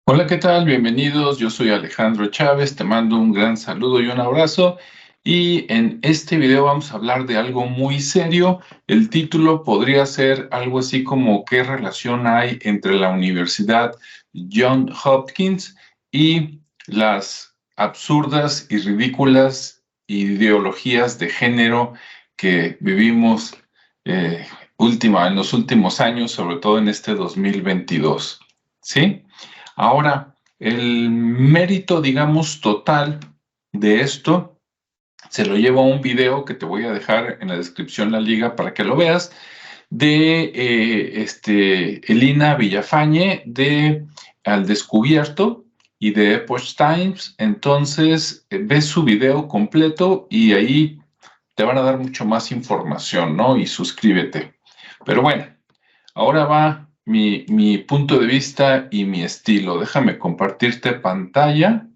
Hola, ¿qué tal? Bienvenidos. Yo soy Alejandro Chávez. Te mando un gran saludo y un abrazo. Y en este video vamos a hablar de algo muy serio. El título podría ser algo así como ¿qué relación hay entre la Universidad Johns Hopkins y las absurdas y ridículas ideologías de género que vivimos en los últimos años, sobre todo en este 2022? ¿Sí? Ahora, el mérito, digamos, total de esto se lo llevo a un video que te voy a dejar en la descripción la liga para que lo veas, de Elina Villafañe de Al Descubierto y de Epoch Times. Entonces, ves su video completo y ahí te van a dar mucho más información, ¿no? Y suscríbete. Pero bueno, ahora va mi punto de vista y mi estilo. Déjame compartirte pantalla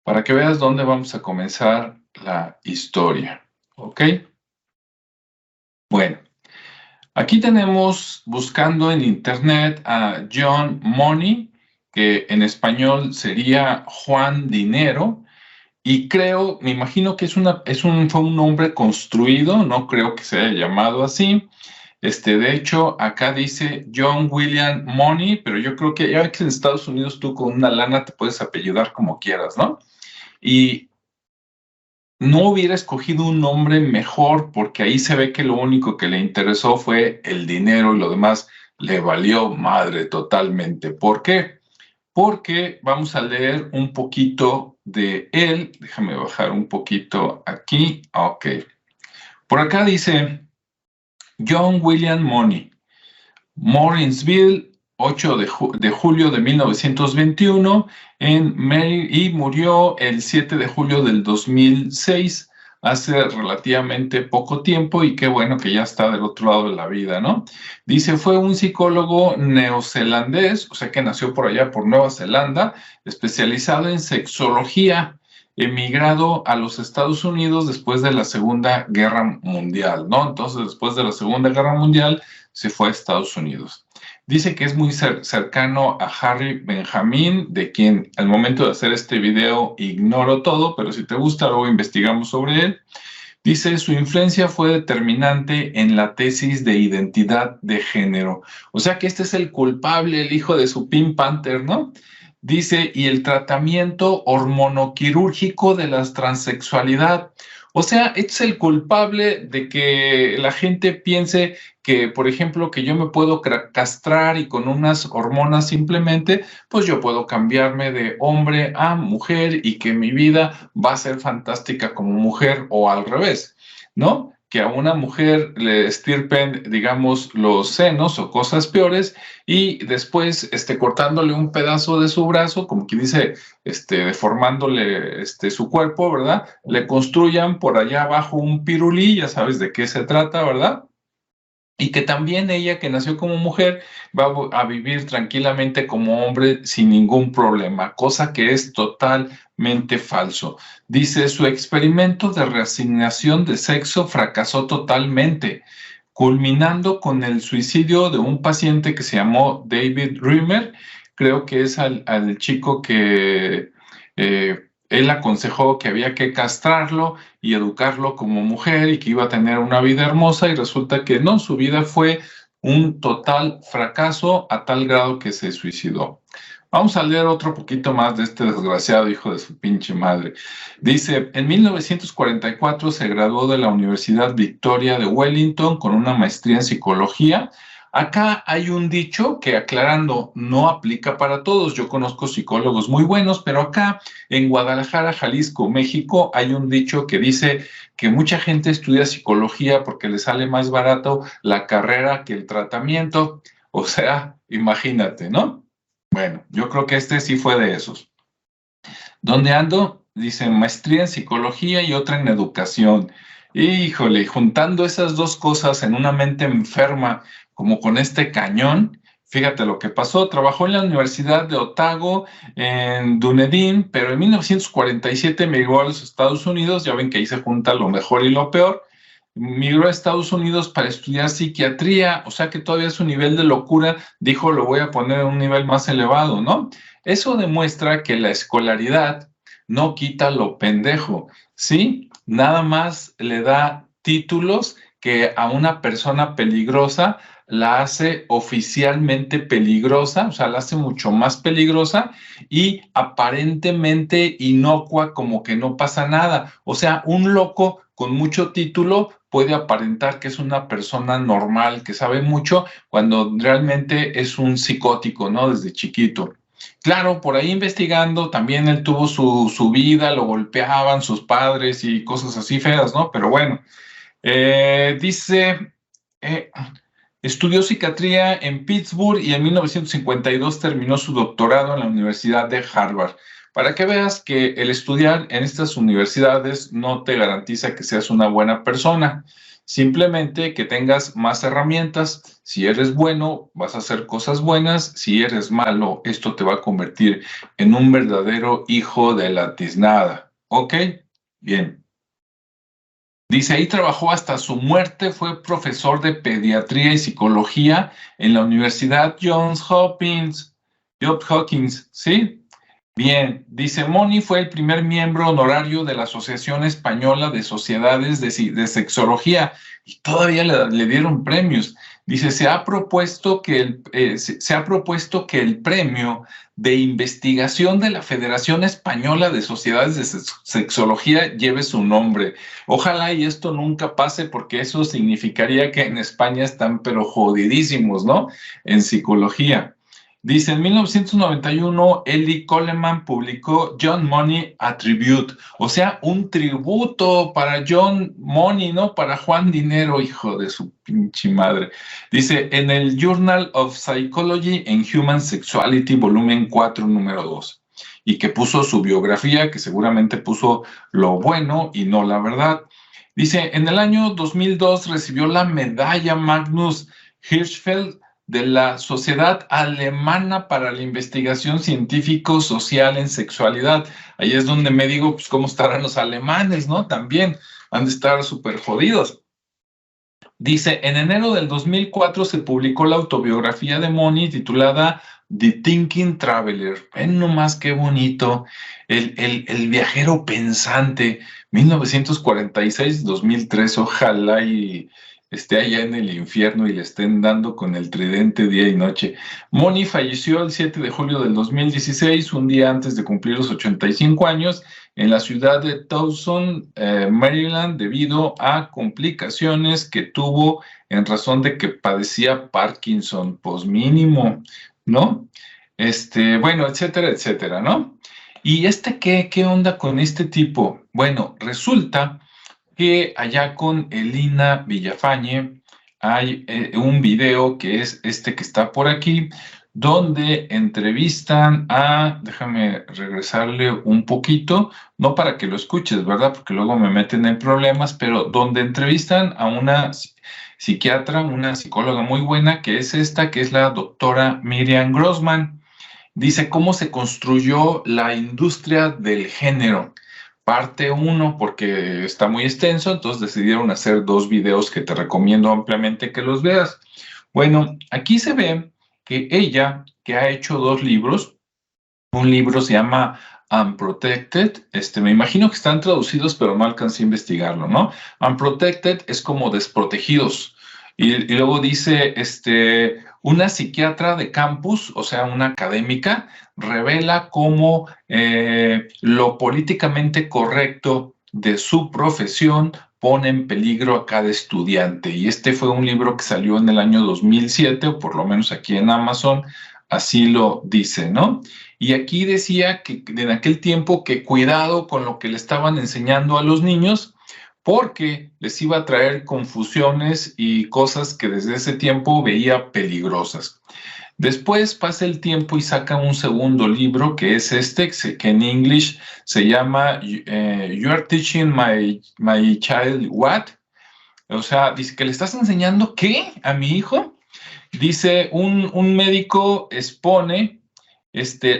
para que veas dónde vamos a comenzar la historia. ¿Ok? Bueno, aquí tenemos buscando en internet a John Money, que en español sería Juan Dinero. Y creo, me imagino que fue un nombre construido, no creo que se haya llamado así. De hecho, acá dice John William Money, pero yo creo que ya ves que en Estados Unidos tú con una lana te puedes apellidar como quieras, ¿no? Y no hubiera escogido un nombre mejor porque ahí se ve que lo único que le interesó fue el dinero y lo demás le valió madre totalmente. ¿Por qué? Porque vamos a leer un poquito de él. Déjame bajar un poquito aquí. Ok. Por acá dice John William Money. Morrinsville, 8 de julio de 1921, en Maine, y murió el 7 de julio del 2006, hace relativamente poco tiempo, y qué bueno que ya está del otro lado de la vida, ¿no? Dice, fue un psicólogo neozelandés, o sea que nació por allá por Nueva Zelanda, especializado en sexología, emigrado a los Estados Unidos después de la Segunda Guerra Mundial, ¿no? Entonces, después de la Segunda Guerra Mundial, se fue a Estados Unidos. Dice que es muy cercano a Harry Benjamin, de quien al momento de hacer este video ignoro todo, pero si te gusta luego investigamos sobre él. Dice, su influencia fue determinante en la tesis de identidad de género. O sea que este es el culpable, el hijo de su Pink Panther, ¿no? Dice, y el tratamiento hormonoquirúrgico de la transexualidad. O sea, este es el culpable de que la gente piense que, por ejemplo, que yo me puedo castrar y con unas hormonas simplemente, pues yo puedo cambiarme de hombre a mujer y que mi vida va a ser fantástica como mujer o al revés, ¿no? Que a una mujer le estirpen, digamos, los senos o cosas peores y después cortándole un pedazo de su brazo, como quien dice, deformándole su cuerpo, ¿verdad? Le construyan por allá abajo un pirulí, ya sabes de qué se trata, ¿verdad? Y que también ella, que nació como mujer, va a vivir tranquilamente como hombre sin ningún problema, cosa que es totalmente falso. Dice, su experimento de reasignación de sexo fracasó totalmente, culminando con el suicidio de un paciente que se llamó David Rimmer. Creo que es al chico que él aconsejó que había que castrarlo y educarlo como mujer y que iba a tener una vida hermosa, y resulta que no, su vida fue un total fracaso a tal grado que se suicidó. Vamos a leer otro poquito más de este desgraciado hijo de su pinche madre. Dice, en 1944 se graduó de la Universidad Victoria de Wellington con una maestría en psicología. Acá hay un dicho que, aclarando, no aplica para todos. Yo conozco psicólogos muy buenos, pero acá en Guadalajara, Jalisco, México, hay un dicho que dice que mucha gente estudia psicología porque le sale más barato la carrera que el tratamiento. O sea, imagínate, ¿no? Bueno, yo creo que este sí fue de esos. ¿Dónde ando? Dice maestría en psicología y otra en educación. Híjole, juntando esas dos cosas en una mente enferma, como con este cañón, fíjate lo que pasó. Trabajó en la Universidad de Otago, en Dunedin, pero en 1947 emigró a los Estados Unidos. Ya ven que ahí se junta lo mejor y lo peor. migró a Estados Unidos para estudiar psiquiatría, o sea que todavía su nivel de locura, dijo, lo voy a poner a un nivel más elevado, ¿no? Eso demuestra que la escolaridad no quita lo pendejo, ¿sí? Nada más le da títulos que a una persona peligrosa la hace oficialmente peligrosa, o sea, la hace mucho más peligrosa y aparentemente inocua, como que no pasa nada. O sea, un loco con mucho título puede aparentar que es una persona normal, que sabe mucho, cuando realmente es un psicótico, ¿no? Desde chiquito. Claro, por ahí investigando, también él tuvo su vida, lo golpeaban sus padres y cosas así feas, ¿no? Pero bueno, dice, eh, estudió psiquiatría en Pittsburgh y en 1952 terminó su doctorado en la Universidad de Harvard. Para que veas que el estudiar en estas universidades no te garantiza que seas una buena persona, simplemente que tengas más herramientas. Si eres bueno, vas a hacer cosas buenas. Si eres malo, esto te va a convertir en un verdadero hijo de la tiznada. ¿Ok? Bien. Dice, ahí trabajó hasta su muerte, fue profesor de pediatría y psicología en la Universidad Johns Hopkins, ¿sí? Bien, dice, Moni fue el primer miembro honorario de la Asociación Española de Sociedades de Sexología y todavía le dieron premios. Dice, se ha propuesto que el premio de investigación de la Federación Española de Sociedades de Sexología lleve su nombre. Ojalá y esto nunca pase porque eso significaría que en España están pero jodidísimos, ¿no? En psicología. Dice, en 1991, Ellie Coleman publicó John Money a Tribute, o sea, un tributo para John Money, ¿no? Para Juan Dinero, hijo de su pinche madre. Dice, en el Journal of Psychology and Human Sexuality, volumen 4, número 2, y que puso su biografía, que seguramente puso lo bueno y no la verdad. Dice, en el año 2002 recibió la medalla Magnus Hirschfeld de la Sociedad Alemana para la Investigación Científico-Social en Sexualidad. Ahí es donde me digo, pues, ¿cómo estarán los alemanes, no? También han de estar súper jodidos. Dice, en enero del 2004 se publicó la autobiografía de Moni titulada The Thinking Traveler. Ven nomás qué bonito. El viajero pensante, 1946-2003. Ojalá y esté allá en el infierno y le estén dando con el tridente día y noche. Moni falleció el 7 de julio del 2016, un día antes de cumplir los 85 años, en la ciudad de Towson, Maryland, debido a complicaciones que tuvo en razón de que padecía Parkinson, pues mínimo, ¿no? Bueno, etcétera, etcétera, ¿no? ¿Y qué onda con este tipo? Bueno, resulta que allá con Elina Villafañe hay un video que es este que está por aquí, donde entrevistan déjame regresarle un poquito, no para que lo escuches, ¿verdad? Porque luego me meten en problemas, pero donde entrevistan a una psiquiatra, una psicóloga muy buena, que es esta, que es la doctora Miriam Grossman. Dice cómo se construyó la industria del género. Parte 1, porque está muy extenso, entonces decidieron hacer 2 videos que te recomiendo ampliamente que los veas. Bueno, aquí se ve que ella, que ha hecho 2 libros, un libro se llama Unprotected, me imagino que están traducidos, pero no alcancé a investigarlo, ¿no? Unprotected es como desprotegidos. Y luego dice, una psiquiatra de campus, o sea, una académica, revela cómo lo políticamente correcto de su profesión pone en peligro a cada estudiante. Y este fue un libro que salió en el año 2007, o por lo menos aquí en Amazon, así lo dice, ¿no? Y aquí decía que en aquel tiempo que cuidado con lo que le estaban enseñando a los niños, porque les iba a traer confusiones y cosas que desde ese tiempo veía peligrosas. Después pasa el tiempo y saca un segundo libro, que es que en inglés se llama You are teaching my child what? O sea, dice que le estás enseñando ¿qué? A mi hijo. Dice, un médico expone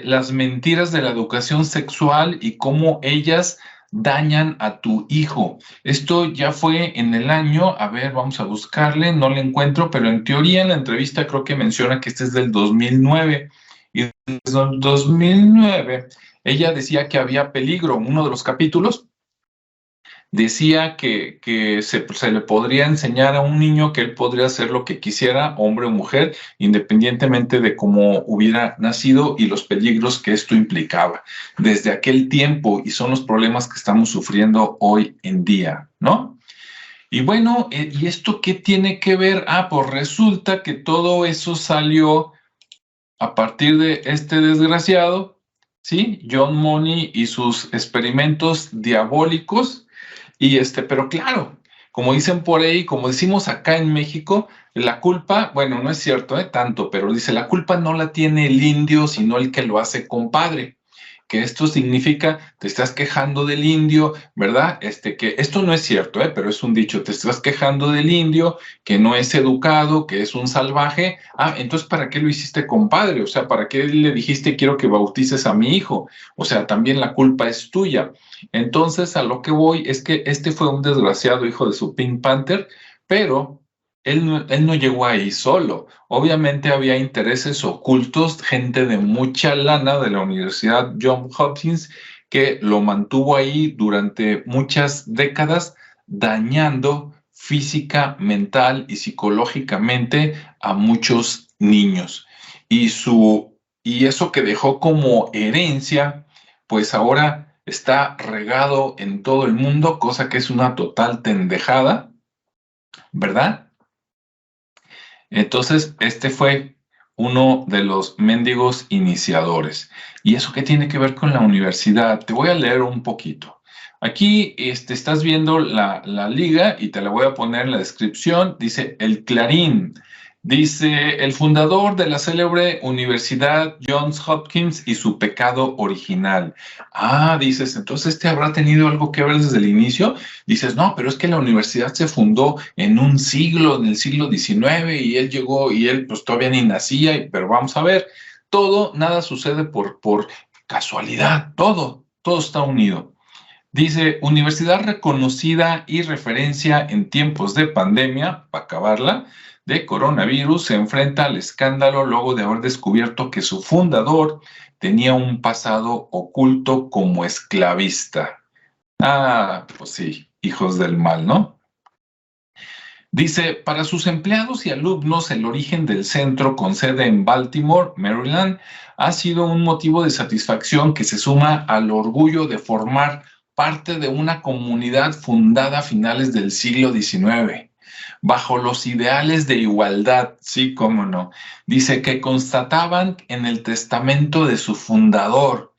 las mentiras de la educación sexual y cómo ellas dañan a tu hijo. Esto ya fue en el año, a ver, vamos a buscarle, no le encuentro, pero en teoría en la entrevista creo que menciona que este es del 2009. Y desde el 2009 ella decía que había peligro. Uno de los capítulos decía que se le podría enseñar a un niño que él podría hacer lo que quisiera, hombre o mujer, independientemente de cómo hubiera nacido y los peligros que esto implicaba desde aquel tiempo, y son los problemas que estamos sufriendo hoy en día, ¿no? Y bueno, ¿y esto qué tiene que ver? Ah, pues resulta que todo eso salió a partir de este desgraciado, ¿sí? John Money y sus experimentos diabólicos. Y pero claro, como dicen por ahí, como decimos acá en México, la culpa, bueno, no es cierto, tanto, pero dice, la culpa no la tiene el indio, sino el que lo hace compadre. Que esto significa, te estás quejando del indio, ¿verdad? Que esto no es cierto, pero es un dicho, te estás quejando del indio, que no es educado, que es un salvaje. Ah, entonces, ¿para qué lo hiciste compadre? O sea, ¿para qué le dijiste quiero que bautices a mi hijo? O sea, también la culpa es tuya. Entonces, a lo que voy es que este fue un desgraciado hijo de su Pink Panther, pero él no llegó ahí solo. Obviamente había intereses ocultos, gente de mucha lana de la Universidad Johns Hopkins que lo mantuvo ahí durante muchas décadas, dañando física, mental y psicológicamente a muchos niños. Y eso que dejó como herencia, pues ahora está regado en todo el mundo, cosa que es una total tendejada, ¿verdad? Entonces, este fue uno de los mendigos iniciadores. ¿Y eso qué tiene que ver con la universidad? Te voy a leer un poquito. Aquí estás viendo la liga y te la voy a poner en la descripción. Dice el Clarín. Dice el fundador de la célebre Universidad Johns Hopkins y su pecado original. Ah, dices, entonces habrá tenido algo que ver desde el inicio. Dices, no, pero es que la universidad se fundó en un siglo, en el siglo XIX, y él llegó y él pues todavía ni nacía, pero vamos a ver, nada sucede por casualidad, todo está unido. Dice, universidad reconocida y referencia en tiempos de pandemia, para acabarla, de coronavirus, se enfrenta al escándalo luego de haber descubierto que su fundador tenía un pasado oculto como esclavista. Ah, pues sí, hijos del mal, ¿no? Dice, para sus empleados y alumnos, el origen del centro con sede en Baltimore, Maryland, ha sido un motivo de satisfacción que se suma al orgullo de formar parte de una comunidad fundada a finales del siglo XIX, bajo los ideales de igualdad, sí, cómo no. Dice que constataban en el testamento de su fundador,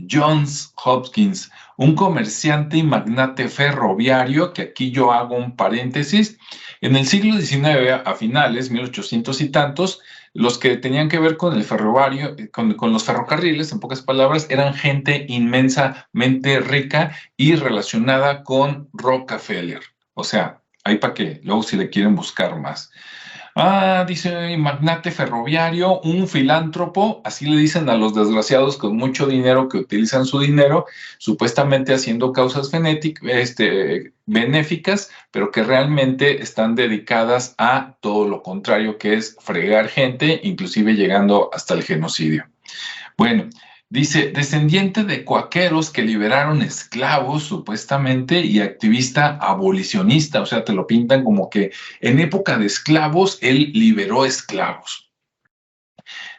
Johns Hopkins, un comerciante y magnate ferroviario, que aquí yo hago un paréntesis. En el siglo XIX, a finales, 1800 y tantos, los que tenían que ver con el ferroviario, con los ferrocarriles, en pocas palabras, eran gente inmensamente rica y relacionada con Rockefeller. O sea, ahí para qué, luego si le quieren buscar más. Ah, dice magnate ferroviario, un filántropo, así le dicen a los desgraciados con mucho dinero que utilizan su dinero, supuestamente haciendo causas benéficas, pero que realmente están dedicadas a todo lo contrario, que es fregar gente, inclusive llegando hasta el genocidio. Bueno, dice, descendiente de cuaqueros que liberaron esclavos, supuestamente, y activista abolicionista, o sea, te lo pintan como que en época de esclavos, él liberó esclavos.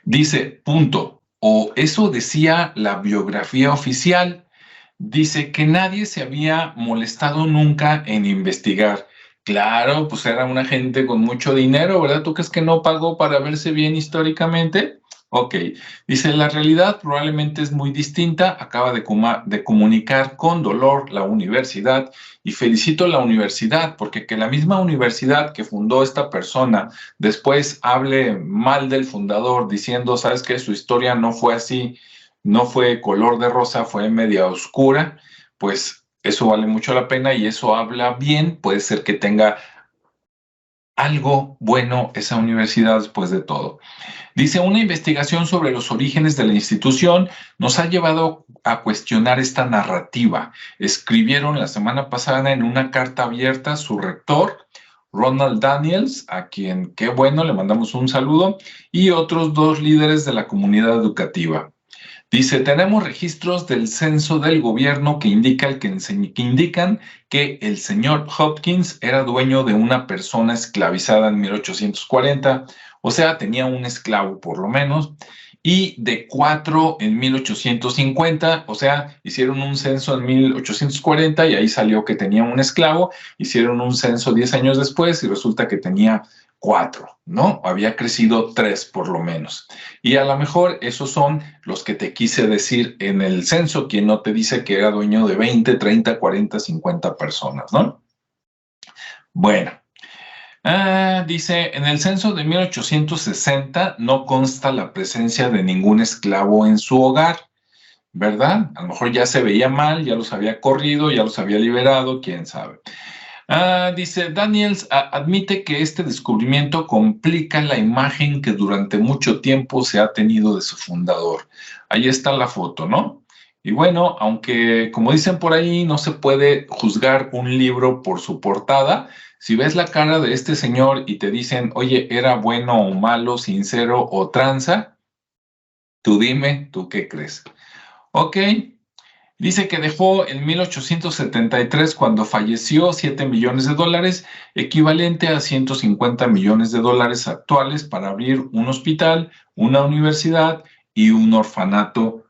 Dice, punto, o eso decía la biografía oficial, dice que nadie se había molestado nunca en investigar. Claro, pues era una gente con mucho dinero, ¿verdad? ¿Tú crees que no pagó para verse bien históricamente? Ok, dice, la realidad probablemente es muy distinta, acaba de comunicar con dolor la universidad, y felicito a la universidad porque que la misma universidad que fundó esta persona después hable mal del fundador diciendo, sabes que su historia no fue así, no fue color de rosa, fue media oscura, pues eso vale mucho la pena y eso habla bien, puede ser que tenga algo bueno esa universidad después de todo. Dice, una investigación sobre los orígenes de la institución nos ha llevado a cuestionar esta narrativa. Escribieron la semana pasada en una carta abierta a su rector, Ronald Daniels, a quien, qué bueno, le mandamos un saludo, y otros 2 líderes de la comunidad educativa. Dice, tenemos registros del censo del gobierno que indican que el señor Hopkins era dueño de una persona esclavizada en 1840, o sea, tenía un esclavo por lo menos, y de 4 en 1850, o sea, hicieron un censo en 1840 y ahí salió que tenía un esclavo, hicieron un censo 10 años después y resulta que tenía 4, ¿no? Había crecido 3 por lo menos. Y a lo mejor esos son los que te quise decir en el censo, quien no te dice que era dueño de 20, 30, 40, 50 personas, ¿no? Bueno, dice, en el censo de 1860 no consta la presencia de ningún esclavo en su hogar, ¿verdad? A lo mejor ya se veía mal, ya los había corrido, ya los había liberado, quién sabe. Dice, Daniels admite que este descubrimiento complica la imagen que durante mucho tiempo se ha tenido de su fundador. Ahí está la foto, ¿no? Y bueno, aunque como dicen por ahí, no se puede juzgar un libro por su portada, si ves la cara de este señor y te dicen, oye, era bueno o malo, sincero o tranza, tú dime, ¿tú qué crees? Ok. Dice que dejó en 1873, cuando falleció, $7 millones, equivalente a 150 millones de dólares actuales para abrir un hospital, una universidad y un orfanato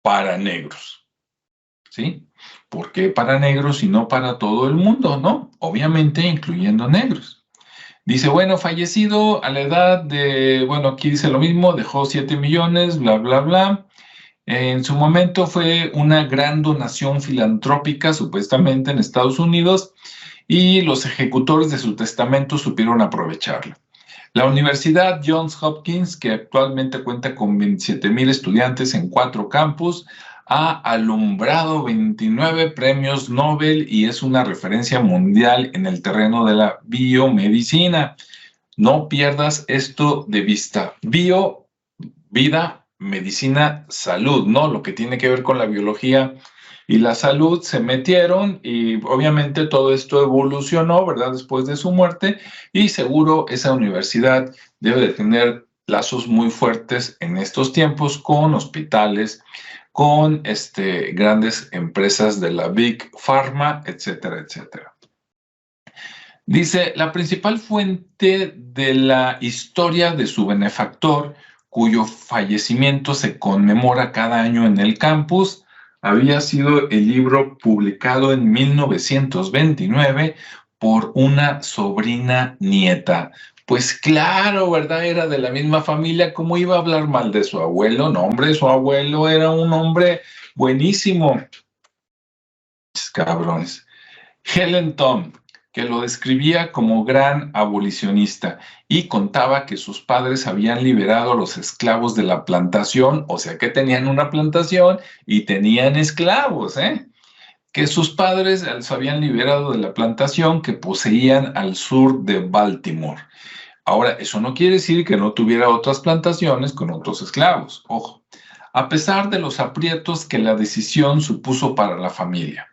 para negros. ¿Sí? ¿Por qué para negros y no para todo el mundo, no? Obviamente incluyendo negros. Dice, bueno, fallecido a la edad de, bueno, aquí dice lo mismo, dejó 7 millones, bla, bla, bla. En su momento fue una gran donación filantrópica, supuestamente en Estados Unidos, y los ejecutores de su testamento supieron aprovecharlo. La Universidad Johns Hopkins, que actualmente cuenta con 27,000 estudiantes en 4 campus, ha alumbrado 29 premios Nobel y es una referencia mundial en el terreno de la biomedicina. No pierdas esto de vista. Bio, vida, medicina, salud, ¿no? Lo que tiene que ver con la biología y la salud se metieron y obviamente todo esto evolucionó, ¿verdad? Después de su muerte y seguro esa universidad debe de tener lazos muy fuertes en estos tiempos con hospitales, con grandes empresas de la Big Pharma, etcétera, etcétera. Dice, la principal fuente de la historia de su benefactor, cuyo fallecimiento se conmemora cada año en el campus, había sido el libro publicado en 1929 por una sobrina nieta. Pues claro, ¿verdad? Era de la misma familia. ¿Cómo iba a hablar mal de su abuelo? No, hombre, su abuelo era un hombre buenísimo. Cabrones. Helen Tom, que lo describía como gran abolicionista y contaba que sus padres habían liberado a los esclavos de la plantación, o sea que tenían una plantación y tenían esclavos, que sus padres los habían liberado de la plantación que poseían al sur de Baltimore. Ahora, eso no quiere decir que no tuviera otras plantaciones con otros esclavos, ojo, a pesar de los aprietos que la decisión supuso para la familia.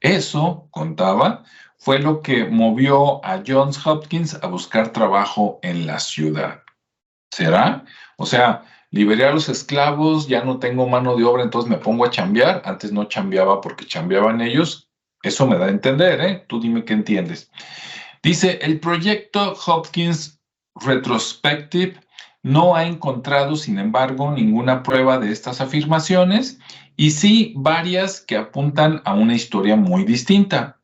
Eso, contaba, fue lo que movió a Johns Hopkins a buscar trabajo en la ciudad. ¿Será? O sea, liberé a los esclavos, ya no tengo mano de obra, entonces me pongo a chambear. Antes no chambeaba porque chambeaban ellos. Eso me da a entender, ¿eh? Tú dime qué entiendes. Dice, el proyecto Hopkins Retrospective no ha encontrado, sin embargo, ninguna prueba de estas afirmaciones y sí varias que apuntan a una historia muy distinta.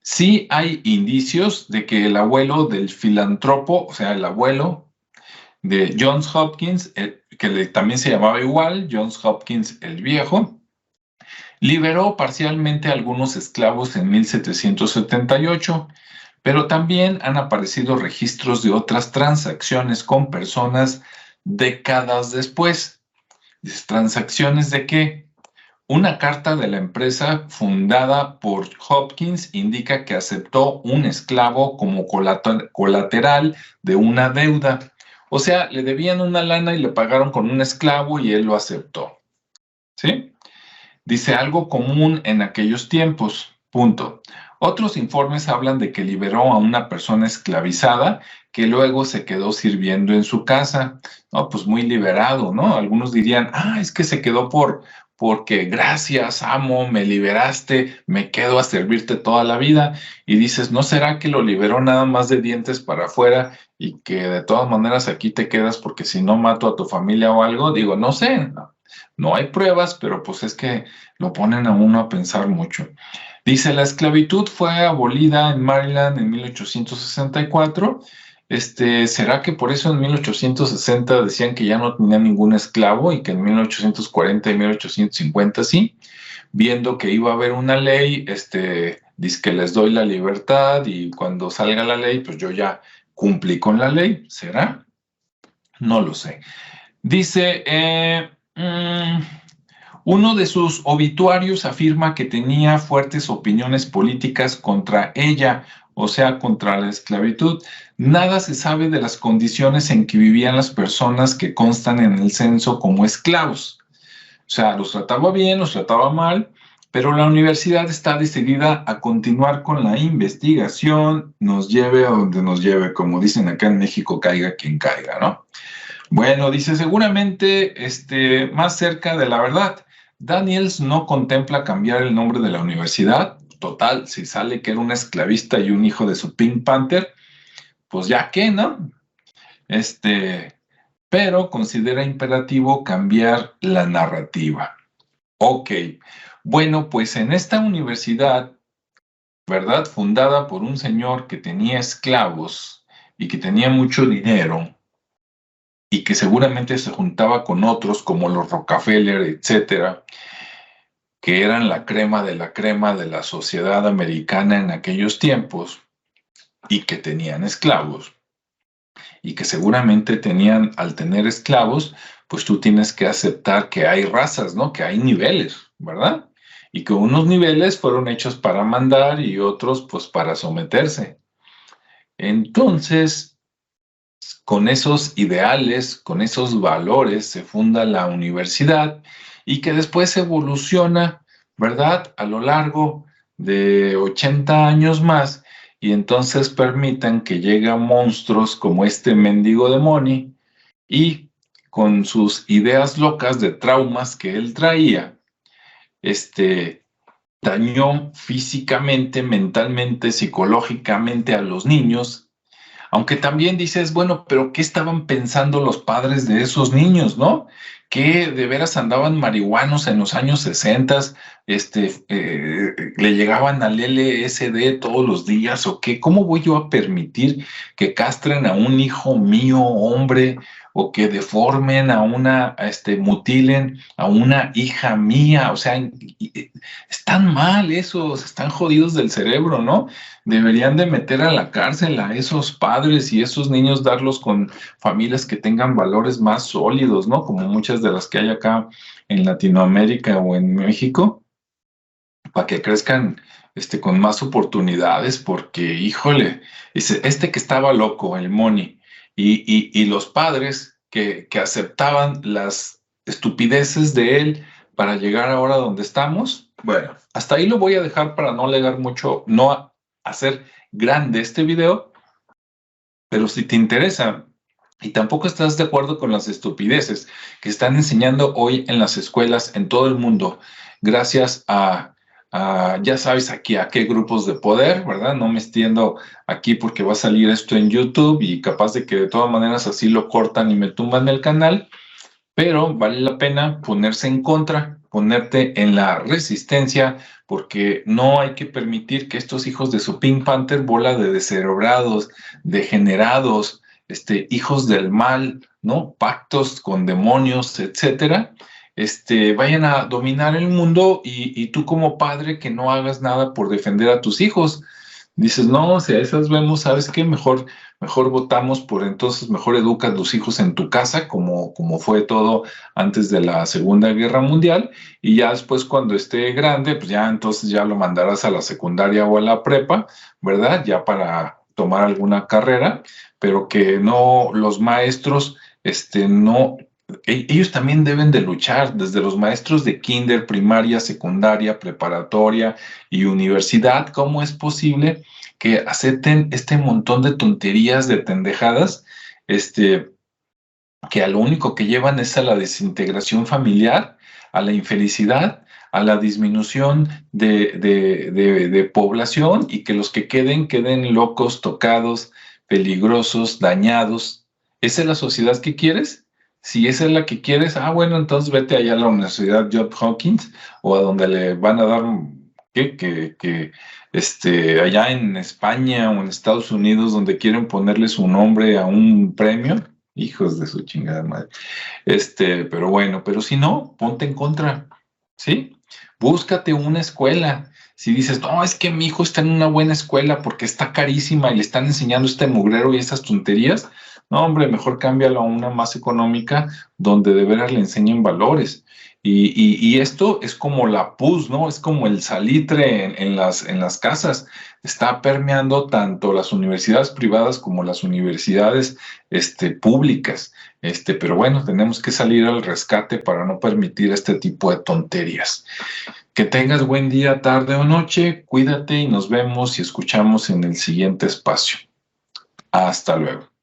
Sí hay indicios de que el abuelo del filántropo, o sea, el abuelo de Johns Hopkins, que también se llamaba igual, Johns Hopkins el Viejo, liberó parcialmente a algunos esclavos en 1778, pero también han aparecido registros de otras transacciones con personas décadas después. ¿Transacciones de qué? Una carta de la empresa fundada por Hopkins indica que aceptó un esclavo como colateral de una deuda. O sea, le debían una lana y le pagaron con un esclavo y él lo aceptó. ¿Sí? Dice algo común en aquellos tiempos. Punto. Otros informes hablan de que liberó a una persona esclavizada que luego se quedó sirviendo en su casa. No, pues muy liberado, ¿no? Algunos dirían, es que se quedó porque gracias, amo, me liberaste, me quedo a servirte toda la vida. Y dices, ¿no será que lo liberó nada más de dientes para afuera y que de todas maneras aquí te quedas porque si no mato a tu familia o algo? Digo, no sé, no hay pruebas, pero pues es que lo ponen a uno a pensar mucho. Dice, la esclavitud fue abolida en Maryland en 1864. ¿Será que por eso en 1860 decían que ya no tenía ningún esclavo y que en 1840 y 1850 sí? Viendo que iba a haber una ley, dice que les doy la libertad y cuando salga la ley, pues yo ya cumplí con la ley. ¿Será? No lo sé. Dice, uno de sus obituarios afirma que tenía fuertes opiniones políticas contra ella, o sea, contra la esclavitud. Nada se sabe de las condiciones en que vivían las personas que constan en el censo como esclavos. O sea, los trataba bien, los trataba mal, pero la universidad está decidida a continuar con la investigación, nos lleve a donde nos lleve, como dicen acá en México, caiga quien caiga, ¿no? Bueno, dice seguramente más cerca de la verdad. Daniels no contempla cambiar el nombre de la universidad. Total, si sale que era un esclavista y un hijo de su Pink Panther, pues ya que, ¿no? Pero considera imperativo cambiar la narrativa. Ok, bueno, pues en esta universidad, ¿verdad? Fundada por un señor que tenía esclavos y que tenía mucho dinero, y que seguramente se juntaba con otros como los Rockefeller, etcétera, que eran la crema de la sociedad americana en aquellos tiempos y que tenían esclavos y que seguramente tenían, al tener esclavos, pues tú tienes que aceptar que hay razas, ¿no? Que hay niveles, ¿verdad? Y que unos niveles fueron hechos para mandar y otros pues para someterse. Entonces, con esos ideales, con esos valores se funda la universidad y que después evoluciona, ¿verdad? A lo largo de 80 años más y entonces permitan que lleguen monstruos como este mendigo de Moni y con sus ideas locas de traumas que él traía, dañó físicamente, mentalmente, psicológicamente a los niños. Aunque también dices, bueno, pero ¿qué estaban pensando los padres de esos niños, no? Que de veras andaban marihuanos en los años 60, le llegaban al LSD todos los días, o qué, ¿cómo voy yo a permitir que castren a un hijo mío, hombre, o que deformen a mutilen a una hija mía? O sea, están mal esos, están jodidos del cerebro, ¿no? Deberían de meter a la cárcel a esos padres y esos niños, darlos con familias que tengan valores más sólidos, ¿no? Como muchas de las que hay acá en Latinoamérica o en México, para que crezcan con más oportunidades, porque, híjole, que estaba loco, el Moni, y los padres que aceptaban las estupideces de él para llegar ahora donde estamos. Bueno, hasta ahí lo voy a dejar para no alegar mucho, no hacer grande este video, pero si te interesa y tampoco estás de acuerdo con las estupideces que están enseñando hoy en las escuelas en todo el mundo, gracias ya sabes aquí a qué grupos de poder, ¿verdad? No me extiendo aquí porque va a salir esto en YouTube y capaz de que de todas maneras así lo cortan y me tumban el canal, pero vale la pena ponerse en contra, ponerte en la resistencia, porque no hay que permitir que estos hijos de su Pink Panther, bola de descerebrados, degenerados, hijos del mal, ¿no? Pactos con demonios, etcétera, vayan a dominar el mundo y tú como padre que no hagas nada por defender a tus hijos. Dices, no, si a esas vemos, ¿sabes qué? Mejor votamos por entonces, mejor educas los hijos en tu casa, como fue todo antes de la Segunda Guerra Mundial, y ya después cuando esté grande, pues ya entonces ya lo mandarás a la secundaria o a la prepa, ¿verdad? Ya para tomar alguna carrera, pero que no, los maestros, no, ellos también deben de luchar, desde los maestros de kinder, primaria, secundaria, preparatoria y universidad. ¿Cómo es posible que acepten este montón de tonterías, de pendejadas, que a lo único que llevan es a la desintegración familiar, a la infelicidad, a la disminución de población, y que los que queden locos, tocados, peligrosos, dañados? ¿Esa es la sociedad que quieres? Si esa es la que quieres, bueno, entonces vete allá a la Universidad Johns Hopkins, o a donde le van a dar, allá en España o en Estados Unidos, donde quieren ponerle su nombre a un premio. Hijos de su chingada madre. Pero bueno, pero si no, ponte en contra, ¿sí? Búscate una escuela. Si dices, no, es que mi hijo está en una buena escuela porque está carísima y le están enseñando este mugrero y esas tonterías, no, hombre, mejor cámbialo a una más económica donde de veras le enseñen valores. Y esto es como la pus, ¿no? Es como el salitre en las casas. Está permeando tanto las universidades privadas como las universidades, públicas. Pero bueno, tenemos que salir al rescate para no permitir este tipo de tonterías. Que tengas buen día, tarde o noche, cuídate y nos vemos y escuchamos en el siguiente espacio. Hasta luego.